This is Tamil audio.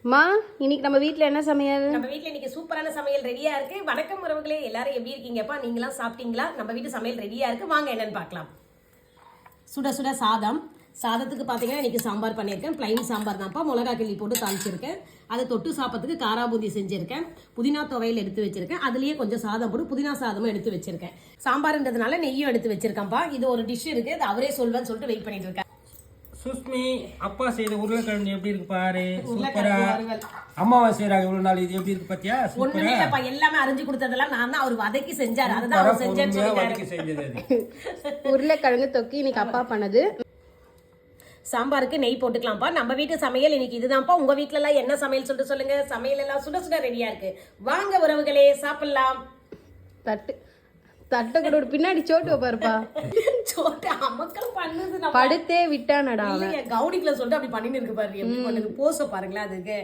மா இன்னைக்கு நம்ம வீட்ல என்ன சமையல்? நம்ம வீட்ல இன்னைக்கு சூப்பரான சமையல் ரெடியா இருக்கு. வணக்கம் உறவுகளே, எல்லாரும் எப்படி இருக்கீங்கப்பா? நீங்களாம் சாப்பிட்டீங்களா? நம்ம வீட்டு சமையல் ரெடியா இருக்கு, வாங்க என்னன்னு பார்க்கலாம். சுட சுட சாதத்துக்கு பார்த்தீங்கன்னா இன்னைக்கு சாம்பார் பண்ணியிருக்கேன். பிளைன் சாம்பார் தான்ப்பா, மிளகா கிள்ளி போட்டு தாளிச்சிருக்கேன். அதை தொட்டு சாப்பிட்றதுக்கு காராபூந்தி செஞ்சிருக்கேன். புதினா துவையல் எடுத்து வச்சிருக்கேன். அதுலயே கொஞ்சம் சாதம் போட்டு புதினா சாதமும் எடுத்து வச்சிருக்கேன். சாம்பார்ன்றதுனால நெய்யும் எடுத்து வச்சிருக்கேன்ப்பா. இது ஒரு டிஷ் இருக்கு, அது அவரே சொல்வேன்னு சொல்லிட்டு வெயிட் பண்ணிட்டு இருக்கேன். சுஷ்மி, அப்பா செய்த உருளைக்கிழங்கு எப்படி இருக்கு பாரு. சூப்பரா. அம்மாவா செய்யறாங்க இவ்வளவு நாள், இது எப்படி இருக்கு பாத்தியா? ஒண்ணுமே இல்லப்பா, எல்லாமே அரிஞ்சு கொடுத்ததெல்லாம் நான் தான். அவர் வதக்கி செஞ்சாரு, அதுதான் அவர் செஞ்சேன்னு செஞ்சது. உருளைக்கிழங்கு தொக்கி இன்னைக்கு அப்பா பண்ணது. சாம்பாருக்கு நெய் போட்டுக்கலாம்ப்பா. நம்ம வீட்டு சமையல் இன்னைக்கு இதுதான்ப்பா. உங்க வீட்டுல எல்லாம் என்ன சமையல் சொல்லிட்டு சொல்லுங்க. சமையல் எல்லாம் சுட சுட ரெடியா இருக்கு, வாங்க உறவுகளே சாப்பிடலாம். தட்டை கூட பின்னாடி சோட்டு பாருப்பா. சோட்டு அமக்கள் பண்ணுது. படுத்தே விட்டானடா கவுனிக்குல சொல்லிட்டு அப்படி பண்ணின்னு இருக்கு பாரு. எப்படி பண்ணுது போச பாருங்களேன் அதுக்கு.